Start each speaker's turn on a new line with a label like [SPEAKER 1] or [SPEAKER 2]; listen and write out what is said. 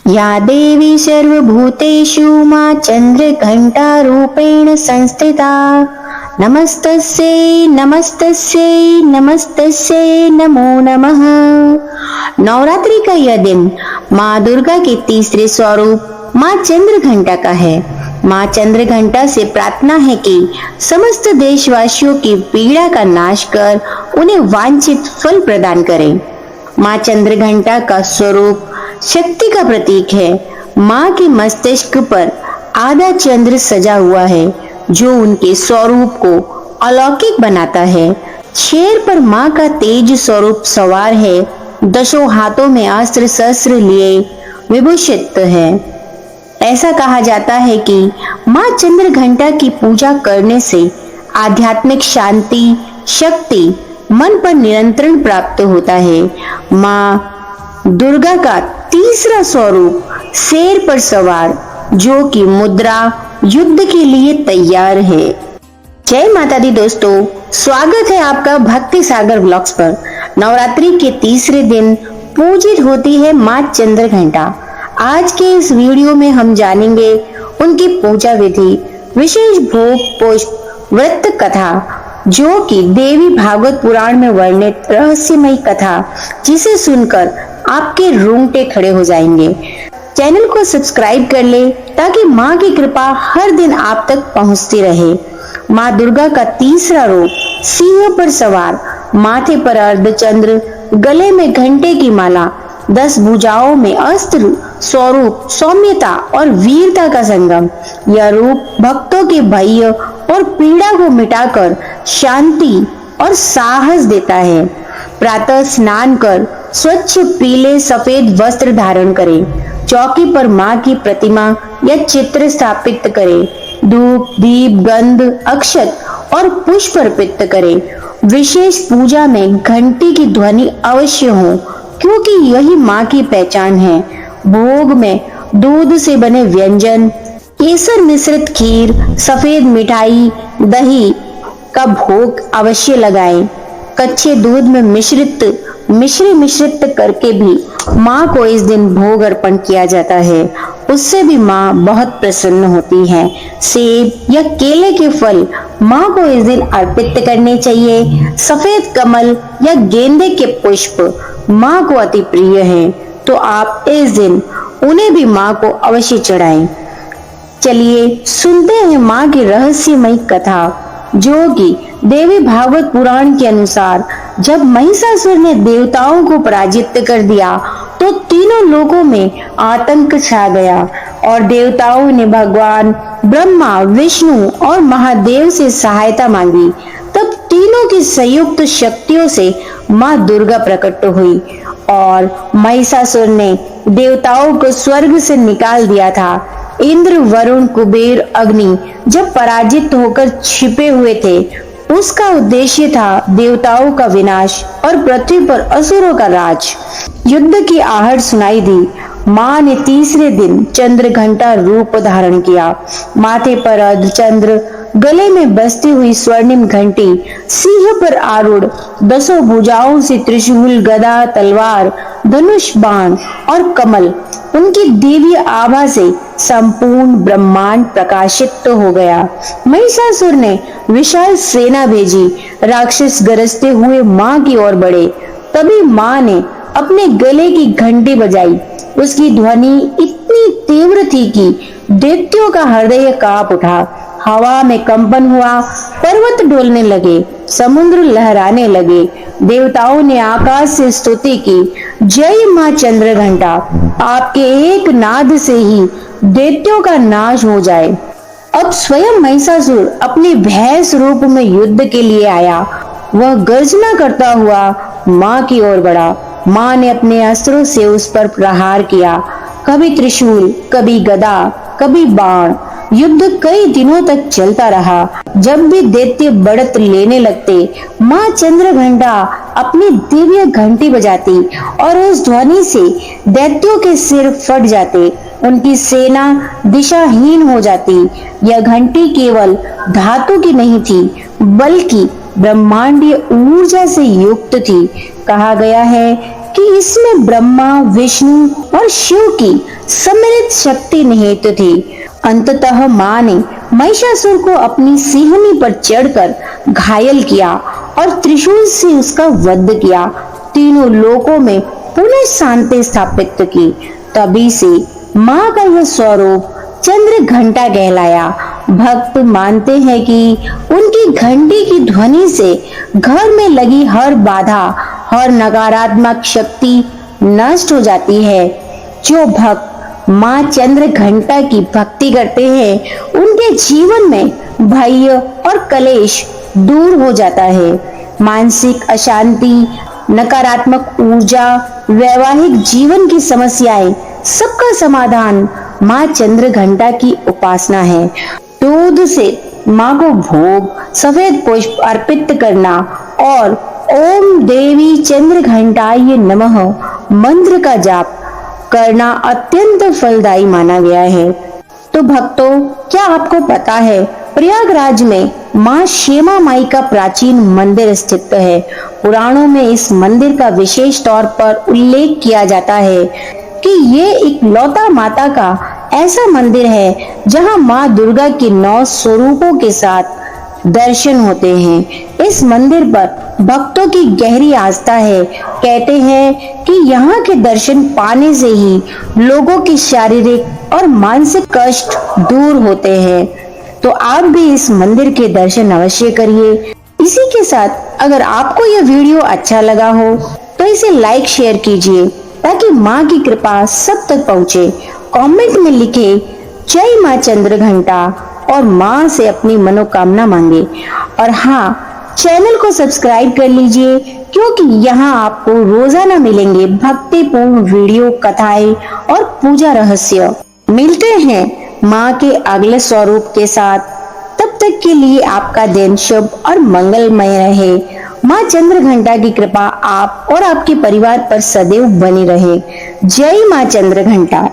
[SPEAKER 1] या देवी सर्वभूतेषु मां चन्द्रघण्टारूपेण संस्थिता नमस्तस्यै नमस्तस्यै नमस्तस्यै नमो नमः। नवरात्रि का यह दिन माँ दुर्गा के तीसरे स्वरूप माँ चंद्रघंटा का है। माँ चंद्रघंटा से प्रार्थना है कि समस्त देशवासियों की पीड़ा का नाश कर उन्हें वांछित फल प्रदान करें। माँ चंद्रघंटा का स्वरूप शक्ति का प्रतीक है। माँ के मस्तिष्क पर आधा चंद्र सजा हुआ है जो उनके स्वरूप को अलौकिक बनाता है। शेर पर माँ का तेज स्वरूप सवार है। दसों हाथों में अस्त्र शस्त्र लिए विभूषित है। ऐसा कहा जाता है कि माँ चंद्रघंटा की पूजा करने से आध्यात्मिक शांति, शक्ति, मन पर नियंत्रण प्राप्त होता है। माँ दुर्गा का तीसरा स्वरूप शेर पर सवार जो कि मुद्रा युद्ध के लिए तैयार है। जय माता दी दोस्तों, स्वागत है आपका भक्ति सागर व्लॉग्स पर। नवरात्रि के तीसरे दिन पूजित होती है माँ चंद्रघंटा। आज के इस वीडियो में हम जानेंगे उनकी पूजा विधि, विशेष भोग पुष्प व्रत कथा जो कि देवी भागवत पुराण में वर्णित रहस्यमयी कथा, जिसे सुनकर आपके रोंगटे खड़े हो जाएंगे। चैनल को सब्सक्राइब कर ले ताकि माँ की कृपा हर दिन आप तक पहुँचती रहे। माँ दुर्गा का तीसरा रूप सिंह पर सवार, माथे पर अर्धचंद्र, गले में घंटे की माला, 10 भुजाओं में अस्त्र स्वरूप सौम्यता और वीरता का संगम। यह रूप भक्तों के भय और पीड़ा को मिटाकर शांति और साहस देता है। प्रातः स्नान कर स्वच्छ पीले सफेद वस्त्र धारण करें। चौकी पर माँ की प्रतिमा या चित्र स्थापित करें। धूप, दीप, गंध, अक्षत और पुष्प अर्पित करें। विशेष पूजा में घंटी की ध्वनि अवश्य हो क्योंकि यही माँ की पहचान है। भोग में दूध से बने व्यंजन, केसर मिश्रित खीर, सफेद मिठाई, दही का भोग अवश्य लगाएं। कच्चे दूध में मिश्रित करके भी माँ को इस दिन भोग अर्पण किया जाता है। उससे भी माँ बहुत प्रसन्न होती है। सेब या केले के फल माँ को इस दिन अर्पित करने चाहिए। सफेद कमल या गेंदे के पुष्प माँ को अति प्रिय है, तो आप इस दिन उन्हें भी माँ को अवश्य चढ़ाएं। चलिए सुनते हैं माँ की रहस्यमयी कथा, जो कि देवी भागवत पुराण के अनुसार जब महिषासुर ने देवताओं को पराजित कर दिया तो तीनों लोकों में आतंक छा गया और देवताओं ने भगवान ब्रह्मा, विष्णु और महादेव से सहायता मांगी। तब तीनों की संयुक्त शक्तियों से माँ दुर्गा प्रकट हुई और महिषासुर ने देवताओं को स्वर्ग से निकाल दिया था। इंद्र, वरुण, कुबेर, अग्नि जब पराजित होकर छिपे हुए थे, उसका उद्देश्य था देवताओं का विनाश और पृथ्वी पर असुरों का राज। युद्ध की आहट सुनाई दी। माँ ने तीसरे दिन चंद्रघंटा रूप धारण किया। माथे पर अर्धचंद्र, गले में बसती हुई स्वर्णिम घंटी, सिंह पर आरूढ़, 10 भुजाओं से त्रिशूल, गदा, तलवार, धनुष, बाण और कमल, उनकी दिव्य आभा से संपूर्ण ब्रह्मांड प्रकाशित हो गया। महिषासुर ने विशाल सेना भेजी। राक्षस गरजते हुए माँ की ओर बढ़े। तभी माँ ने अपने गले की घंटी बजाई। उसकी ध्वनि इतनी तीव्र थी कि दैत्यों का हृदय कांप उठा। हवा में कंपन हुआ, पर्वत डोलने लगे, समुद्र लहराने लगे। देवताओं ने आकाश से स्तुति की, जय माँ चंद्रघंटा, आपके एक नाद से ही दैत्यों का नाश हो जाए। अब स्वयं महिषासुर अपने भय स्वरूप में युद्ध के लिए आया। वह गर्जना करता हुआ माँ की ओर बढ़ा। माँ ने अपने अस्त्रों से उस पर प्रहार किया, कभी त्रिशूल, कभी गदा, कभी बाण। युद्ध कई दिनों तक चलता रहा। जब भी दैत्य बढ़त लेने लगते, माँ चंद्रघंटा अपनी दिव्य घंटी बजाती और उस ध्वनि से दैत्यों के सिर फट जाते, उनकी सेना दिशाहीन हो जाती। यह घंटी केवल धातु की नहीं थी, बल्कि ब्रह्मांडीय ऊर्जा से युक्त थी। कहा गया है कि इसमें ब्रह्मा, विष्णु और शिव की सम्मिलित शक्ति निहित थी। अंततः माँ ने महिषासुर को अपनी सिंहनी पर चढ़कर घायल किया और त्रिशूल से उसका वध किया। तीनों लोकों में पुनः शांति स्थापित की। तभी से माँ का यह स्वरूप चंद्र घंटा कहलाया। भक्त मानते हैं कि उनकी घंटी की ध्वनि से घर में लगी हर बाधा, हर नकारात्मक शक्ति नष्ट हो जाती है। जो भक्त माँ चंद्र घंटा की भक्ति करते हैं, उनके जीवन में भय और कलेश दूर हो जाता है। मानसिक अशांति, नकारात्मक ऊर्जा, वैवाहिक जीवन की समस्याएं, सबका समाधान माँ चंद्र घंटा की उपासना है। दूध से माँ को भोग, सफेद पुष्प अर्पित करना और ओम देवी चंद्र घंटाय नमः मंत्र का जाप करना अत्यंत फलदायी माना गया है। तो भक्तों, क्या आपको पता है प्रयागराज में माँ शेमा माई का प्राचीन मंदिर स्थित है। पुराणों में इस मंदिर का विशेष तौर पर उल्लेख किया जाता है कि ये इकलौता माता का ऐसा मंदिर है जहां माँ दुर्गा के 9 स्वरूपों के साथ दर्शन होते हैं। इस मंदिर पर भक्तों की गहरी आस्था है। कहते हैं कि यहाँ के दर्शन पाने से ही लोगों की शारीरिक और मानसिक कष्ट दूर होते हैं। तो आप भी इस मंदिर के दर्शन अवश्य करिए। इसी के साथ अगर आपको यह वीडियो अच्छा लगा हो तो इसे लाइक शेयर कीजिए ताकि माँ की कृपा सब तक पहुँचे। कमेंट में लिखे जय माँ चंद्र घंटा और माँ से अपनी मनोकामना मांगे। और हाँ, चैनल को सब्सक्राइब कर लीजिए क्योंकि यहाँ आपको रोजाना मिलेंगे भक्तिपूर्ण वीडियो, कथाएं और पूजा रहस्य। मिलते हैं माँ के अगले स्वरूप के साथ। तब तक के लिए आपका दिन शुभ और मंगलमय रहे। माँ चंद्र घंटा की कृपा आप और आपके परिवार पर सदैव बनी रहे। जय माँ चंद्र घंटा।